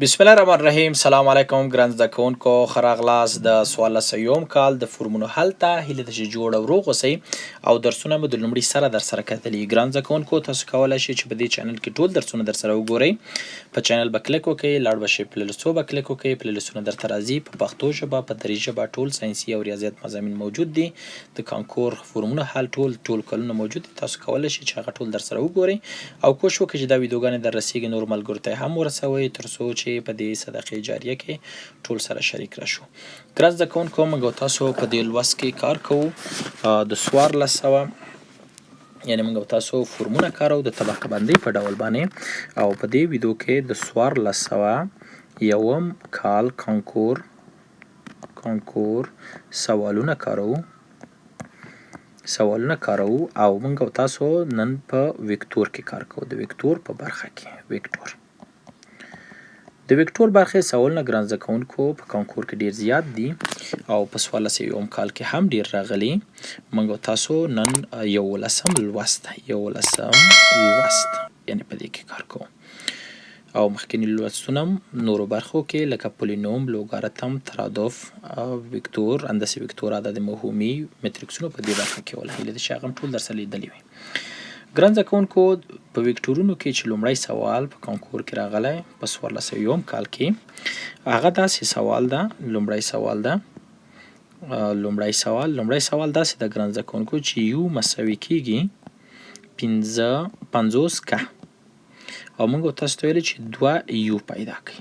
بسم الله الرحمن الرحیم. سلام علیکم ګران زده کوونکو، ښه راغلاست د 1400 کال د فورمونو حل ته. هیله ده چې جوړ او روغ اوسئ او درسونه مو د لومړي سره درسره کتلي. ګران زده کوونکو، تاسو کولی شئ چې په دې چینل کې ټول درسونه درسره وګورئ. په چینل به کلیک وکړئ، لاړ به شئ پلی لیستو به کلیک وکړئ. پلی لیستونه درته راځي په پښتو ژبه، په دري ژبه، ټول ساینسي او ریاضیات مضامین موجود دي. د کانکور فورمونه حل ټول کلونه موجود دي. تاسو کولی شئ چې هغه ټول درسره وګورئ او کوشش وکړئ چې دا ویډیوګانې در رسیږي نور ملګرو ته هم ورسوئ، تر څو چې په دې صدقې جاریه کې ټول سره شریک راشو. ګران زده کوونکو، موږ او تاسو په دې لوست کې کار کوو د 1400 یعنې موږ او تاسو فورمونه کارو د طبقه بندۍ په ډول باندې، او په دې ویډیو کې د 1401 کال کانکور سوالونه کارو او موږ او تاسو نن په وکتور کې کار کوو. د وکتور په برخه کې د وکتور برخې سوالونه ګران زده کوونکو په کانکور کې ډیر زیات دي او په 1401 کال کې هم ډیر راغلي. موږ او تاسو نن 11 لوست یعنې په دې کې کار کوو او مخکینی لوستونه نورو برخو کې لکه پولینوم، لوګارتم، ترادف، وکتور، اندازې وکتور، عدد مفهومي، متریکسونه په دې برخه کې ول. هیله ده چې هغه هم ټول درسره لیدلي وي. ګران زده کوونکو، په وکتورونو کې چې لومړی سوال په کانکور کې راغلی په 1401 کال کې، هغه داسې سوال ده. لومړی سوال داسې ده ګران زده کوونکو چې یو مساوي کیږي 50 که، او موږ تاسو ته ویلي چې 2 یو پیدا کړئ،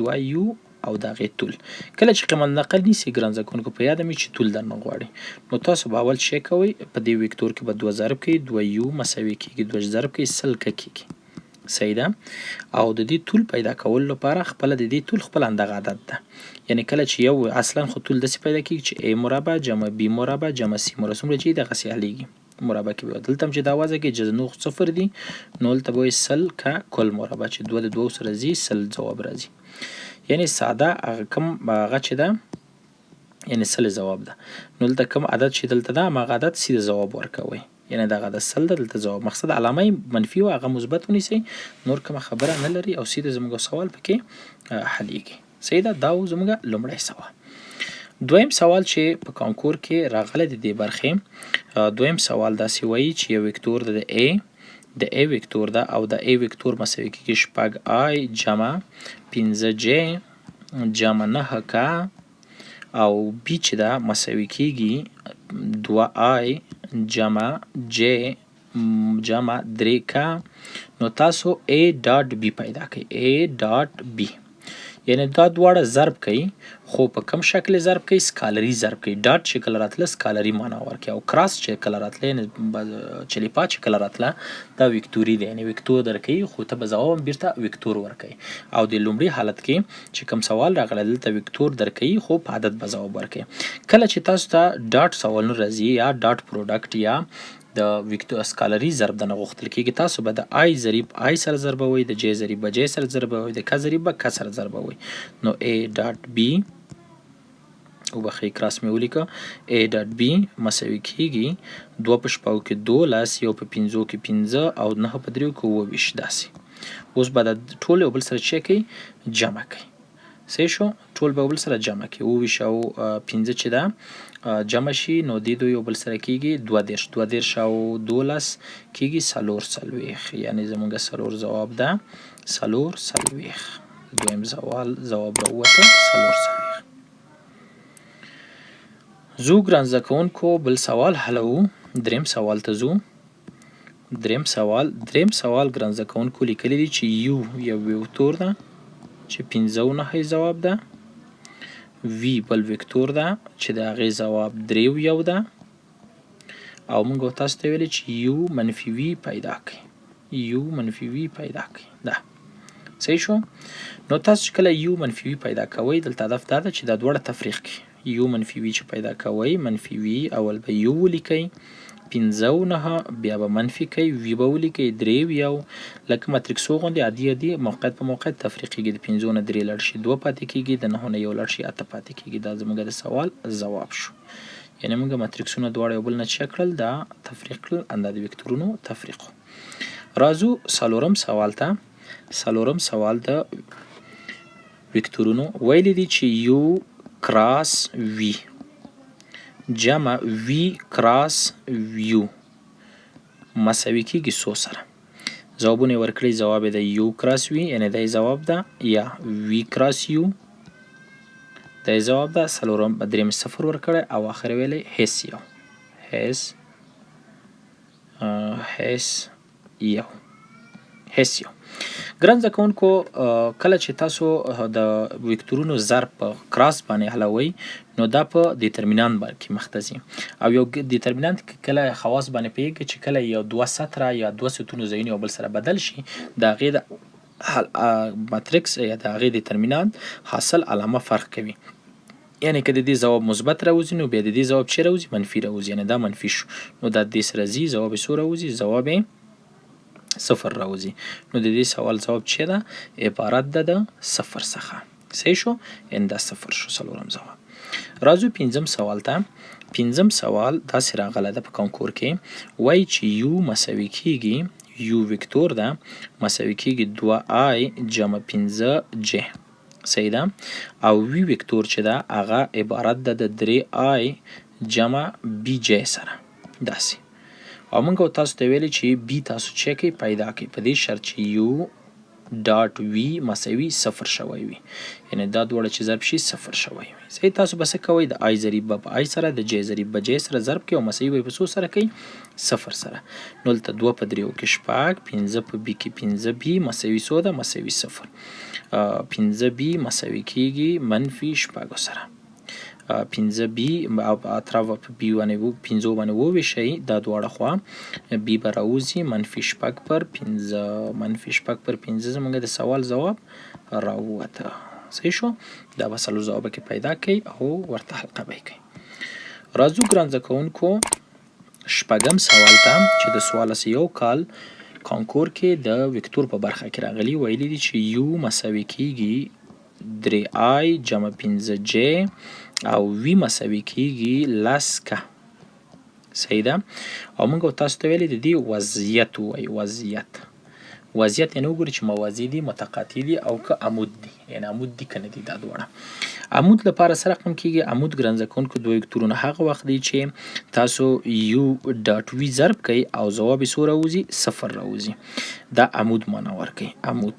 2 یو او د هغې طول. کله چې قیمت نقل نیسئ ګران زده کوونکو، په یاده مې چې طول درنه غواړي، نو تاسو به اول شی کوئ، په دې وکتور کې به 2 ضرب کوئ، 2 یو مساوي کیږي 2 ضرب کوئ 100 که کیږي. صحیح ده؟ او د دې طول پیدا کولو لپاره خپله د دې طول خپل همدغه عدد ده. یعنې کله چې یو اصلا خو طول داسې پیدا کیږي چې a مربع جمع b مربع جمع c مربع څومره چې دغسې حلیږي مربع کې به دلته هم چې دا وضع کې جزنو 0 دي، نو دلته به وایي 100 که کل مربع چې 2 د 2 سره ځي 100 ځواب راځي. یعنې ساده هغه کوم هغه چې ده یعنې 100 ځواب ده، نو دلته کوم عدد چې دلته ده هماغه عدد سیده ځواب ورکوئ. یعنې دغه عدد 100 ده، دلته ځواب مقصد علامه یې منفي و هغه مثبت ونیسئ، نور کومه خبره نه لري او سیده زموږ سوال پکې حلیږي. صحیح ده؟ دا و زموږ لومړی سوال. دویم سوال چې په کانکور کې راغلی د دې برخې، دویم سوال داسې وایي چې یو وکتور د A وکتور ده او د A وکتور مساوي کیږي 6I جمع 5J جمع 9K، او B چې ده مساوي کیږي 2I جمع J جمع 3K. نو تاسو A ډاټ B پیدا کړئ، A ډاټ B. یعنې دا دواړه ضرب کوي، خو په کوم شکل ضرب کوي؟ سکالري ضرب کوي. ډاټ چې کله راتله سکالري معنا ورکوي، او کراس چې کله راتله یعنې چلیپا چې کله راتله دا وکتوري دی، یعنې وکتور درکوي خو ته به ځواب هم بیرته وکتور ورکوي. او د لومړي حالت کې چې کوم سوال راغلی دلته وکتور درکوي خو په عدد به ځواب ورکوي. کله چې تاسو ته ډاټ سوالونه راځي یا ډاټ پروډکټ یا د وکتور سکالري ضرب دنه غوښتل کېږي، تاسو به د I ضریب I سره ضربوئ، د J ضریب به J سره ضربوئ، د K ضریب به K سره ضربوئ. نو A ډاټ B وبخښئ کراس مې ولیکه، A ډاټ B مساوي کېږي 2 په شپږو کې 12، 1 په 5 کې 15 او 9 په 3 کې 28 داسې. اوس به د ټول یو بل سره چې کوئ جمع کوئ. صحیح شو؟ ټول به یو بل سره جمع کړي. 28 او 15 چې ده جمع شي، نو دې دوی یو بل سره کېږي 32، 32 او 12 کېږي 40، یعنې زموږ څلور ځواب ده 40. دویم سوال ځواب راووته 40. زو ګران زده کوونکو بل سوال حلوو. دریم سوال ته ځو. دریم سوال ګران زده کوونکو لیکلی دی چې یو وکتور ده چې 15 او 9 ځواب ده، V بل وکتور ده چې د هغې ځواب 3 او 1 ده، او موږ تاسو ته ویلي چې U منفي V پیدا کړئ، U منفي V پیدا کړئ. ده صحیح شو؟ نو تاسو چې کله U منفي V پیدا کوئ، دلته هدف دا ده چې دا دواړه تفریق کړئ. U منفي V چې پیدا کوئ، منفي V اول به U ولیکئ، 15 او 9 بیا به منفي کوئ، V به ولیکئ، 3 او 1 لکه ماتریکسو غوندې عادي موقعیت په موقعیت تفریق کېږي. د 15 نه 3 لاړ شي 2 پاتې کېږي، د 9 نه 1 لاړ شي 8 پاتې کېږي. دا زموږ د سوال ځواب شو. یعنې موږ ماتریکسونه دواړه یو بل نه چې کړل دا تفریق کړل، همدا د وکتورونو تفریق. راځو څلورم سوال ته. څلورم سوال د وکتورونو ویلی دی چې یو کراس وی جمع وی کراس یو مساوي کیږي څو سره. ځوابونه یې ورکړي ځواب یې د یو کراس وی یعنې دا یې ځواب ده یا وی کراس یو دا یې ځواب ده. څلورم درېیم صفر ورکړی او آخر یې ویلی هیڅ یو هیڅ یو. ګران زده کوونکو کله چې تاسو د وکتورونو ضرب په کراس باندې حلوئ نو دا په دیترمینانت کې مخته ځي او یو دیترمینانت کله خواص باندې پوهیږي چې کله یو دوه سطره یا دوه ستونو ځایونه یو بل سره بدل شي د هغې د ماتریکس یا د هغې دیترمینانت حاصل علامه فرق کوي. یعنې که د دې ځواب مثبت راوځي نو بیا د دې ځواب چې راوځي منفي راوځي یعنې دا منفي شو نو دا دې سره ځي ځواب یې څو راوځي ځواب یې صفر راوځي. نو د دې سوال ځواب چې ده عبارت ده د صفر څخه. صحیح شو یعنې دا صفر شو څلورم ځواب. راځو پنځم سوال ته. پنځم سوال داسې راغلی ده په کانکور کې وایي چې یو مساوي کیږي یو وکتور ده مساوي کیږي 2i جمع 5j صحیح ده او وی وکتور چې ده هغه عبارت ده د 3i جمع bj سره داسې او موږ تاسو ته ویلي چې بی تاسو چې کوي پیدا کوي په دې شرط چې یو ډاټ وی مساوي صفر شوی وي یعنې دا دواړه چې ضرب شي صفر شوی وي. صحیح تاسو به څه کوئ د آی ضریب به په آی سره د جې ضریب به جې سره ضرب کوي او مساوي به یې په څو سره کوي صفر سره. نو دلته دوه په دریو کې شپږ پنځه په بي کې پنځه بي مساوي څو ده مساوي صفر پنځه بي مساوي کیږي منفي شپږو سره پنځه بي اطراف په بي باندې پنځو باندې وویشئ دا دواړه خوا بي به راوځي منفي شپږ پر پنځه منفي شپږ پر پنځه زموږ د سوال ځواب راووته. صحیح شو دا به څلور ځوابه کې پیدا کوي او ورته حلقه به یې کوي. راځو ګران زده کوونکو شپږم سوال ته چې د څوارلس یو کال کانکور کې د وکتور په برخه کې راغلي ویلي دي چې یو مساوي کیږي 3i جمع 5j او وی مساوي کیږي لسکه صحیح ده او موږ تاسو ته ویلي د دې وضعیت وایي وضعیت یعنې وګورئ چې موازي دي متقاطع دي او که عمود دي یعنې عمود دي که نه دي دا دواړه. عمود لپاره څه رقم کیږي عمود ګران زده کوونکو دوه وکتورونه هغه وخت دی چې تاسو یو ډاټ وي ضرب کوئ او ځواب یې څو راوځي صفر راوځي دا عمود معنا ورکوي عمود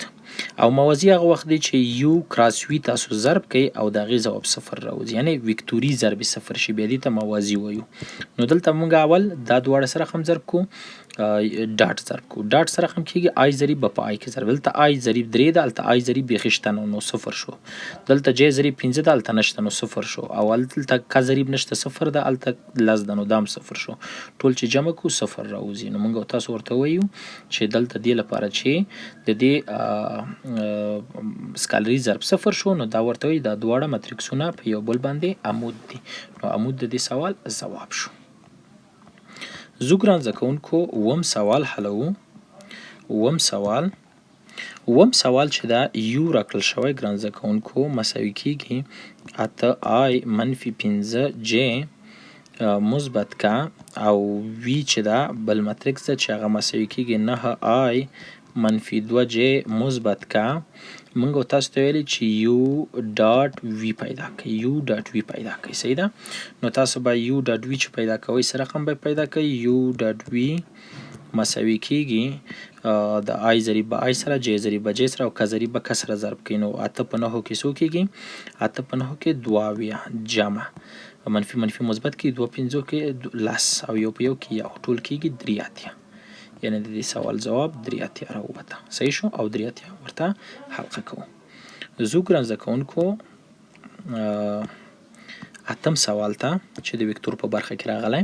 او موازي هغه وخت دی چې یو کراس وي تاسو ضرب کوئ او د هغې ځواب صفر راوځي یعنې وکتوري ضرب صفر شي بیا دې ته موازي وایو. نو دلته موږ اول دا دواړه سره رقم ضرب کو ډاټ ضرب کو ډاټ سره رقم کیږي آی ضریب به په آی کې ضرب دلته آی ضریب 3 ده هلته آی ضریب بیخي شته نو صفر شو دلته جې ضریب 5 ده هلته نشته نو صفر شو او دلته که ضریب نشته صفر ده هلته لس ده نو دا هم صفر شو ټول چې جمع کو صفر راوځي. نو موږ تاسو ورته وایو چې دلته دې لپاره چې د دې سکالري ضرب صفر شو نو دا ورته وایي دا دواړه ماتریکسونه په یو بل باندې عمود دي نو عمود د دې سوال ځواب شو. زه ګران زده کوونکو اووم سوال حلوو. اووم سوال چې دا یو راکړل شوی ګران زده کوونکو مساوي کیږي 8i منفي 5j مثبت کا او وی چې دا بل ماتریکس ده چې هغه مساوي کیږي 9i منفي 2j مثبت کا موږ تاسو ته ویلي چې یو ډاټ وی پیدا کوي یو ډاټ وی پیدا کوي صحیح ده. نو تاسو به یو ډاټ وی چې پیدا کوئ څه رقم به پیدا کوئ یو ډاټ وی مساوي کیږي د آی ضریب به آی سره جې ضریب به جې سره او که ضریب به که سره ضرب کوي نو 8 په 9 کې څو کیږي 8 په 9 کې 2 جمع منفي منفي مثبت کې 2 5 کې لس او یو په یو کې یو ټول کیږي 3 یعنې د دې سوال ځواب 3 راووته. صحیح شو او 3 ورته حلقه کوو. زه ګران زده کوونکو اتم سوال ته چې د وکتور په برخه کې راغلی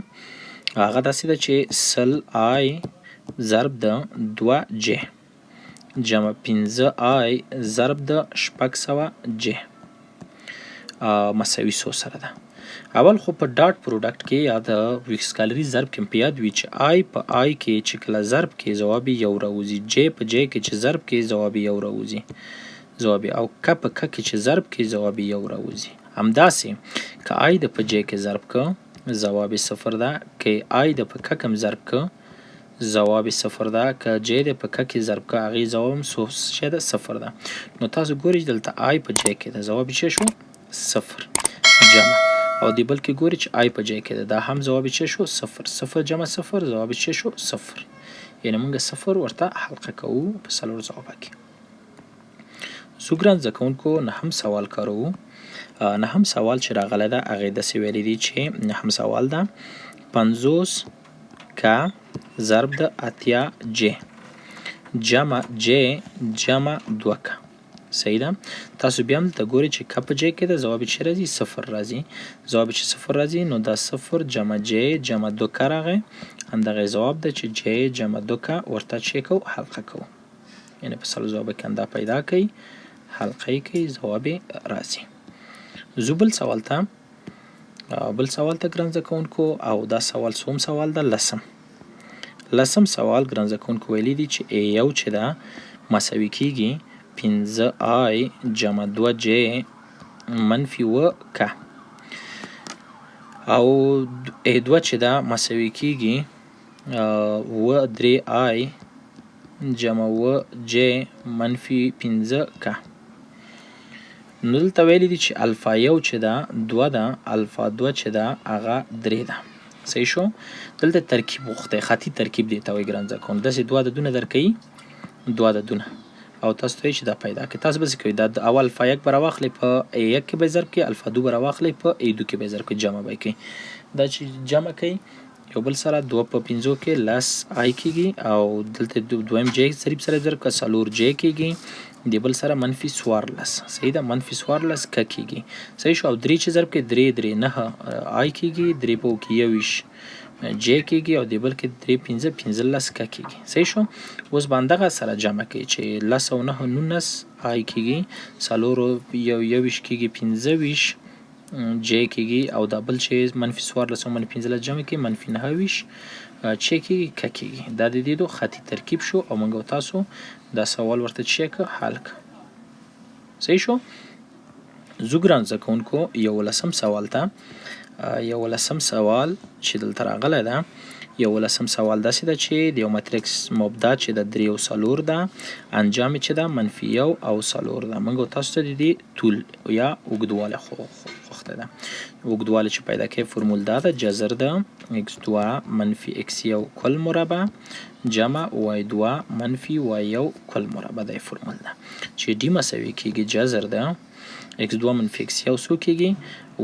هغه داسې ده چې سل آی ضرب د 2j جمع 5i ضرب د 600j مساوي څو سره ده. اول خو په ډاټ پروډکټ کې یا د سکالري ضرب کې په یاد وي چې آی په آی کې چې کله ضرب کې ځواب یو راوځي جې په جې کې چې ضرب کې ځواب یو راوځي ځواب او که په که کې چې ضرب کې ځواب یو راوځي. همداسې که آی د په جې کې ضرب که ځواب صفر ده که آی د په که کم ضرب که ځواب یې صفر ده. که جې دی په که کې ضرب که هغې ځواب هم څه ده صفر ده. نو تاسو ګورئ چې دلته آی په جې کې ده ځواب یې څه شو صفر جمع. او دی بل کې ګورئ چې آی په جې کې ده دا هم ځواب یې څه شو صفر. صفر جمع صفر ځواب یې څه شو صفر. یعنې موږ صفر ورته حلقه کوو په څلور ځوابه کې. زه ګران زده کوونکو نهم سوال کاروو. نهم سوال چې راغلی ده هغې داسې ویلی دي چې نهم سوال ده 50 که ضرب د 80 جې جمع جې جمع 2 که. صحیح ده. تاسو بیا هم دلته ګورئ چې که په جې کې ده ځواب یې چې راځي صفر راځي. ځواب چې صفر راځي نو دا صفر جمع جې جمع 2 که راغی. همدغه ځواب ده چې جې جمع 2 که ورته چې کوو حلقه کوو. یعنې په څلور ځوابه کې انده پیدا کوي حلقه یې کوي ځواب یې راځي. زه بل سوال ته ګران زده کوونکو او دا سوال څوم سوال ده لسم سوال ګران زده کوونکو ویلی دي چې یو چې ده مساوي کیږي 5i جمع 2j منفي 2 که او دوه چې ده مساوي کیږي 3i جمع 2j منفي 5 که. نو دلته ویلی دي چې الفا یو چې ده 2 ده الفا 2 چې ده هغه 3 ده. صحیح شو. دلته ترکیب غوښتی خطي ترکیب دی ته وایي ګران زده کوونکو. داسې 2 عددونه درکوي 2 عددونه او تاسو ته چې دا پیدا کړئ. تاسو به څه کوئ دا اول الفا 1 به راواخلئ په ای 1 کې به یې ضرب کړئ الفا 2 به راواخلئ په ای 2 کې به یې ضرب کړئ جمع به یې کوئ. دا چې جمع کوئ یو بل سره 2 په 5 کې لس آی کېږي او دلته دویم جې ضریب سره ضرب کړه څلور جې کېږي دی بل سره منفي 14. صحیح ده منفي 14 که کېږي. صحیح شو. او 3 چې ضرب کړئ 3 9 آی کېږي 3 په کې 21 جې کېږي او دی بل کې 3 15 15 که کېږي. صحیح شو. اوس به همدغه سره جمع کوي چې لس او 9 19 آی کېږي څلور یو 21 کېږي 15 جې کېږي او دا بل چې منفي 14 او منفي 15 جمع کړي منفي 29 چې کېږي که کېږي. دا د دې دو خطي ترکیب شو او موږ تاسو دا سوال ورته چې که حل که. صحیح شو. زه ګران زده کوونکو یولسم سوال ته یولسم سوال چې دلته راغلی ده یولسم سوال داسې ده چې د یو ماتریکس مبدا چې د 3 او 4 ده انجام چې ده منفي 1 او 4 ده. موږ تاسو ته د دې طول یا اوږدوالی غوښتی ده. اوږدوالی چې پیدا کوي فرمول دا ده جذر ده x2 منفي x1 کل مربع جمع y2 منفي y1 کل مربع دا فرمول ده چې ډي مساوي کېږي جذر ده x2 منفي x1 څو کېږي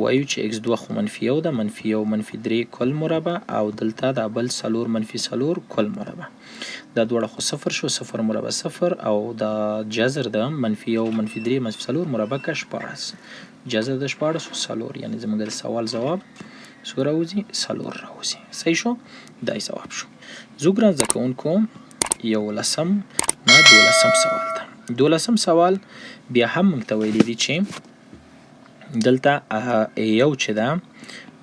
وایو چې x2 خو منفي 1 ده منفي 1 منفي 3 کل مربع او دلته دا بل 4 منفي 4 کل مربع. دا دواړه خو صفر شو صفر مربع صفر او دا جذر ده منفي 1 منفي 3 منفي 4 مربع که 14 جذر د 14 او 4 یعنې زموږ د سوال ځواب څو راوځي 4 راوځي. صحیح شو. دا ځواب شو. زه ګران زده کوونکو یولسم نه دولسم سوال ته دولسم سوال بیا هم موږ ته ویلي دي چې دلته یو چې ده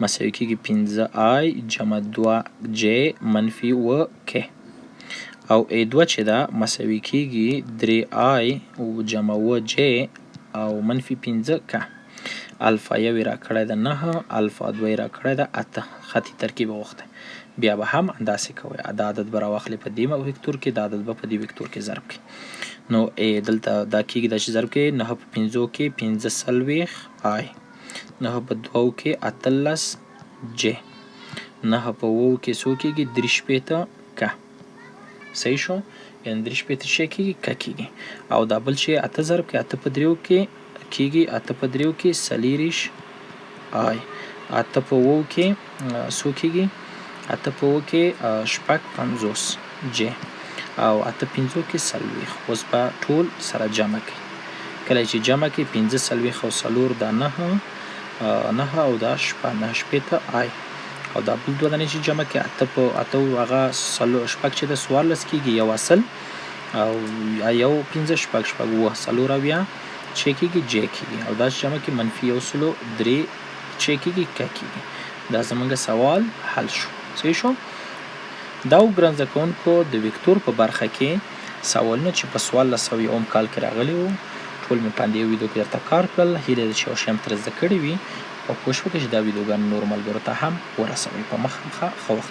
مساوي کېږي 5i جمع 2j منفي 2 که او ای2 چې ده مساوي کېږي 3i جمع 2j او منفي 15 که. الفا یو یې راکړی ده 9 الفا 2 یې راکړی ده 8 خطي ترکیب غوښتی. بیا به هم انداسې کوئ دا عدد به راواخلئ په دې وکتور کې دا عدد به په دې وکتور کې ضرب کړئ. نو دلته دا کېږي دا چې ضرب کړئ 9 په 5 کې 45 آی 9 په 2 کې 18 جې 9 په 2 کې څو کېږي 3 که. صحیح شو. یعنې 3 څه کېږي که کېږي او دا بل چې 8 ضرب کړئ 8 په 3 کې کېږي 8 په 3 کې 40 آی 8 په 2 کې څو کېږي 8 په 2 کې 50 جې او 8 5 کې 40. اوس به ټول سره جمع کړئ. کله چې جمع کړئ 15 40 او 4 دا 9 او دا 9 آی او دا بل دوه دانې چې جمع کړئ 8 په 8 هغه 4 چې د 14 کېږي یو اصل او یو 15 4 اویا چې کېږي جې کېږي او دا چې جمع کړئ منفي 1 3 چې کېږي که کېږي. دا زموږ سوال حل شو. صحیح شو. دا ګران زده کوونکو د وکتور په برخه کې سوالونه چې په 1401 کال کې راغلي وو ټول مې په همدې ویډیو کې درته کار کړل. هیله ده چې یو شی هم ترې زده کړی وي او کوشش وکړئ چې دا ویډیوګانې نورو ملګرو ته هم ورسوئ. په مخه ښه وخت